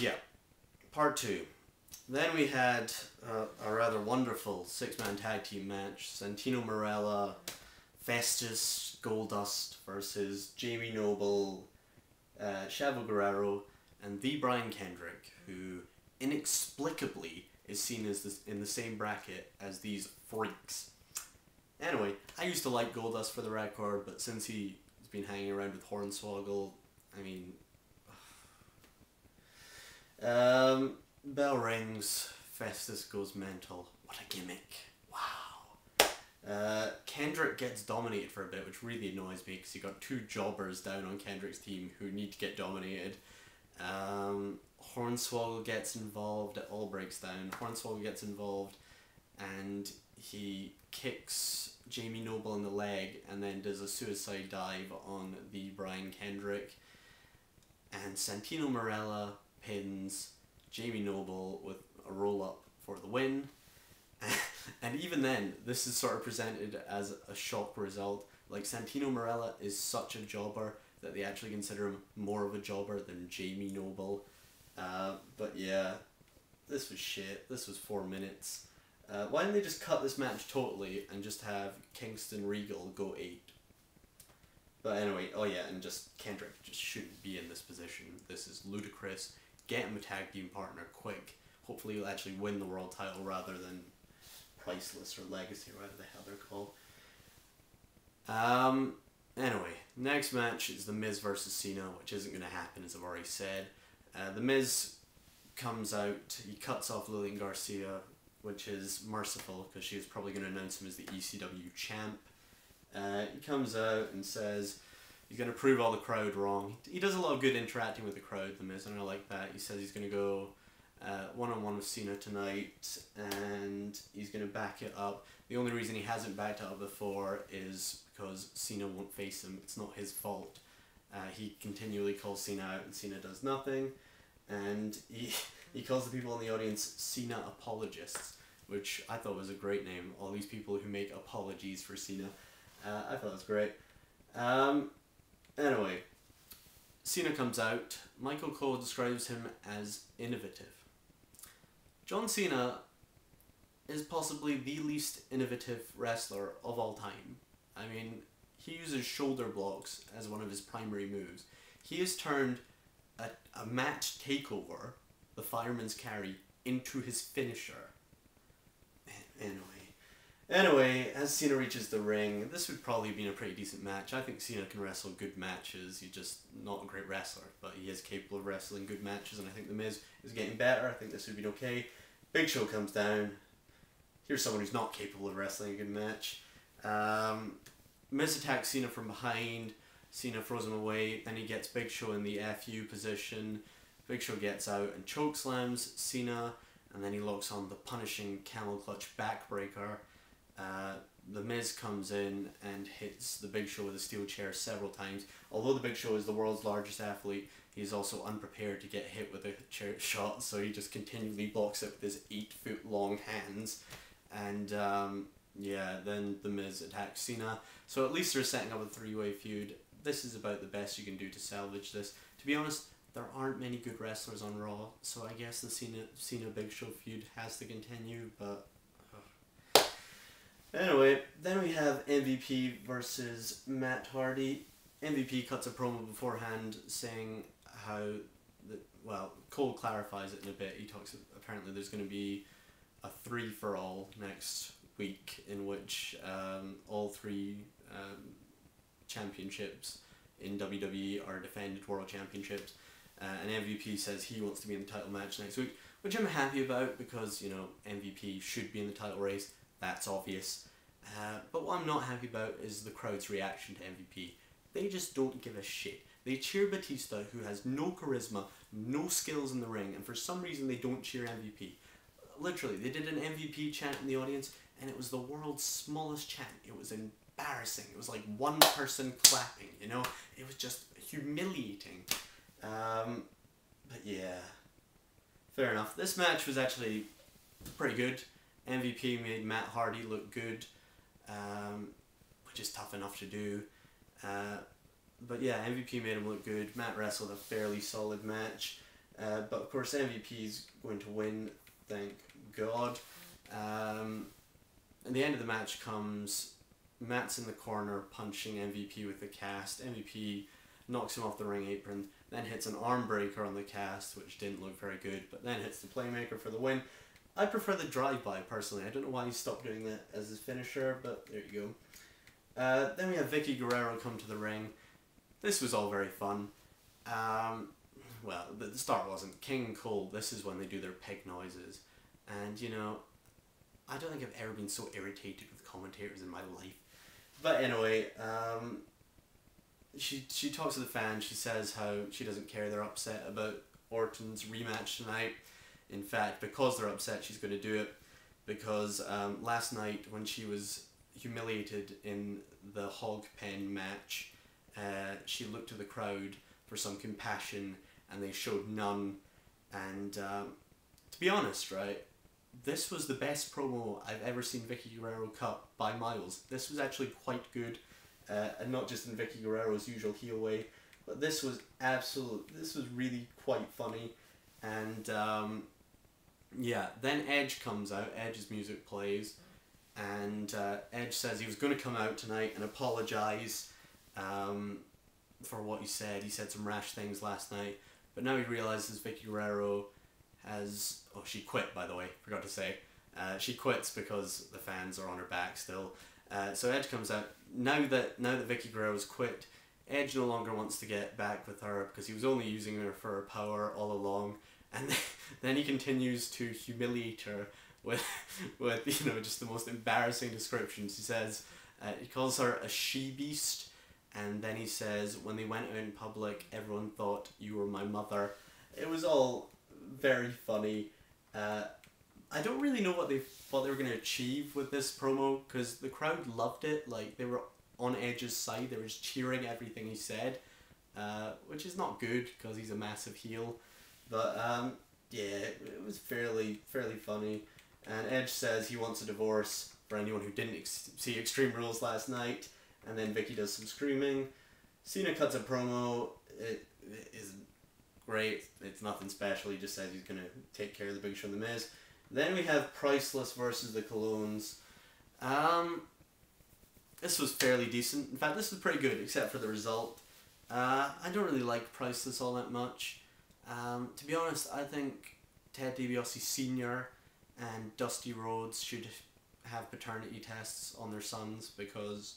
yeah, part 2. Then we had a rather wonderful 6-man tag team match. Santino Marella, Festus, Goldust versus Jamie Noble, Chavo Guerrero, and the Brian Kendrick, who inexplicably is seen as in the same bracket as these freaks. Anyway, I used to like Goldust for the record, but since he's been hanging around with Hornswoggle, I mean... bell rings, Festus goes mental. What a gimmick. Wow. Kendrick gets dominated for a bit, which really annoys me because you got 2 jobbers down on Kendrick's team who need to get dominated. Hornswoggle gets involved, it all breaks down. Hornswoggle gets involved and he kicks Jamie Noble in the leg and then does a suicide dive on the Brian Kendrick. And Santino Marella pins Jamie Noble with a roll-up for the win. And even then, this is sort of presented as a shock result. Like, Santino Marella is such a jobber that they actually consider him more of a jobber than Jamie Noble. But yeah, this was shit. This was 4 minutes. Why didn't they just cut this match totally and just have Kingston Regal go 8? But anyway, oh yeah, and just Kendrick just shouldn't be in this position. This is ludicrous. Get him a tag team partner quick. Hopefully he'll actually win the world title rather than Priceless or Legacy or whatever the hell they're called. Anyway, next match is The Miz versus Cena, which isn't going to happen, as I've already said. The Miz comes out, he cuts off Lillian Garcia, which is merciful because she was probably going to announce him as the ECW champ. He comes out and says he's going to prove all the crowd wrong. He does a lot of good interacting with the crowd, The Miz, and I like that. He says he's going to go one-on-one with Cena tonight, and he's going to back it up. The only reason he hasn't backed it up before is because Cena won't face him. It's not his fault. He continually calls Cena out, and Cena does nothing. And he calls the people in the audience Cena apologists, which I thought was a great name. All these people who make apologies for Cena. I thought it was great. Anyway, Cena comes out. Michael Cole describes him as innovative. John Cena is possibly the least innovative wrestler of all time. I mean, he uses shoulder blocks as one of his primary moves. He has turned a mat takeover, the fireman's carry, into his finisher. Anyway, as Cena reaches the ring, this would probably have been a pretty decent match. I think Cena can wrestle good matches. He's just not a great wrestler, but he is capable of wrestling good matches, and I think The Miz is getting better. I think this would be okay. Big Show comes down. Here's someone who's not capable of wrestling a good match. Miz attacks Cena from behind. Cena throws him away. Then he gets Big Show in the FU position. Big Show gets out and chokeslams Cena, and then he locks on the punishing camel clutch backbreaker. The Miz comes in and hits the Big Show with a steel chair several times. Although the Big Show is the world's largest athlete, he's also unprepared to get hit with a chair shot, so he just continually blocks it with his 8-foot long hands. And yeah, then the Miz attacks Cena. So at least they're setting up a 3-way feud. This is about the best you can do to salvage this. To be honest, there aren't many good wrestlers on Raw, so I guess the Cena Big Show feud has to continue, but... Anyway, then we have MVP versus Matt Hardy. MVP cuts a promo beforehand saying how, Cole clarifies it in a bit. He talks, apparently there's going to be a 3-for-all next week in which all 3 championships in WWE are defended world championships. And MVP says he wants to be in the title match next week, which I'm happy about because, you know, MVP should be in the title race. That's obvious. But what I'm not happy about is the crowd's reaction to MVP. They just don't give a shit. They cheer Batista, who has no charisma, no skills in the ring, and for some reason they don't cheer MVP. Literally, they did an MVP chant in the audience, and it was the world's smallest chant. It was embarrassing. It was like one person clapping, you know? It was just humiliating. But yeah, fair enough. This match was actually pretty good. MVP made Matt Hardy look good, which is tough enough to do. But yeah, MVP made him look good. Matt wrestled a fairly solid match. But of course MVP is going to win, thank God. And the end of the match comes, Matt's in the corner punching MVP with the cast. MVP knocks him off the ring apron, then hits an arm breaker on the cast, which didn't look very good, but then hits the playmaker for the win. I prefer the drive-by personally. I don't know why he stopped doing that as his finisher, but there you go. Then we have Vicky Guerrero come to the ring. This was all very fun. Well, the start wasn't. King and Cole, this is when they do their pig noises. And, you know, I don't think I've ever been so irritated with commentators in my life. But anyway, she talks to the fans. She says how she doesn't care they're upset about Orton's rematch tonight. In fact, because they're upset, she's going to do it. Because last night, when she was humiliated in the hog pen match, she looked to the crowd for some compassion, and they showed none. And to be honest, right, this was the best promo I've ever seen Vicky Guerrero cut by miles. This was actually quite good, and not just in Vicky Guerrero's usual heel way, but this was really quite funny. And yeah, then Edge comes out, Edge's music plays, and Edge says he was going to come out tonight and apologise for what he said. He said some rash things last night, but now he realises Vicky Guerrero has... Oh, she quit, by the way, forgot to say. She quits because the fans are on her back still. So Edge comes out. Now that Vicky Guerrero's quit, Edge no longer wants to get back with her because he was only using her for her power all along. And then he continues to humiliate her with you know, just the most embarrassing descriptions. He says, he calls her a she-beast, and then he says, when they went out in public, everyone thought you were my mother. It was all very funny. I don't really know what they were going to achieve with this promo, because the crowd loved it. Like, they were on Edge's side. They were just cheering everything he said, which is not good because he's a massive heel. But yeah, it was fairly funny. And Edge says he wants a divorce for anyone who didn't see Extreme Rules last night. And then Vicky does some screaming. Cena cuts a promo. It isn't great. It's nothing special. He just says he's going to take care of the Big Show and The Miz. Then we have Priceless versus the Colones. This was fairly decent. In fact, this was pretty good, except for the result. I don't really like Priceless all that much. To be honest, I think Ted DiBiase Sr. and Dusty Rhodes should have paternity tests on their sons, because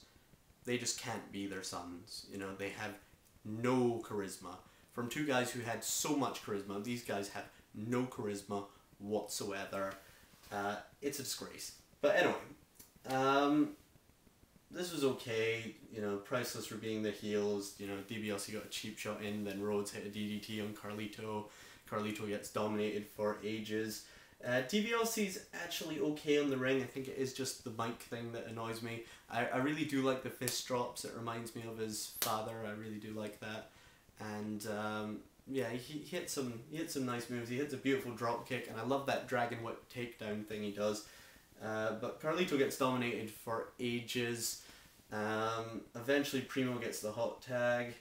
they just can't be their sons. You know, they have no charisma. From two guys who had so much charisma, these guys have no charisma whatsoever. It's a disgrace. But anyway, this was okay. You know, Priceless for being the heels. You know, DiBiase got a cheap shot in, then Rhodes hit a DDT on Carlito. Carlito gets dominated for ages. DiBiase's actually okay on the ring. I think it is just the mic thing that annoys me. I really do like the fist drops. It reminds me of his father. I really do like that. And yeah, he hit some nice moves. He hits a beautiful drop kick, and I love that dragon whip takedown thing he does. But Carlito gets dominated for ages. Eventually Primo gets the hot tag.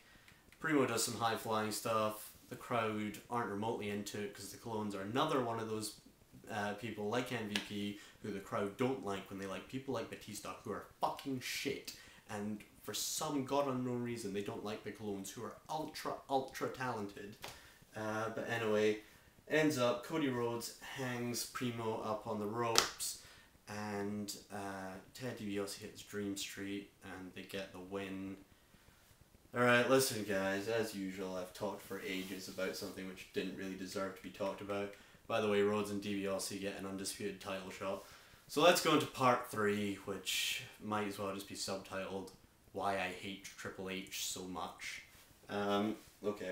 Primo does some high flying stuff. The crowd aren't remotely into it because the Colones are another one of those people like MVP who the crowd don't like when they like people like Batista who are fucking shit. And for some god unknown reason they don't like the Colones who are ultra talented. But anyway, ends up Cody Rhodes hangs Primo up on the ropes, and Ted DiBiase hits Dream Street and they get the win. Alright, listen guys, as usual I've talked for ages about something which didn't really deserve to be talked about. By the way, Rhodes and DiBiase get an undisputed title shot. So let's go into part 3, which might as well just be subtitled Why I Hate Triple H So Much. Okay.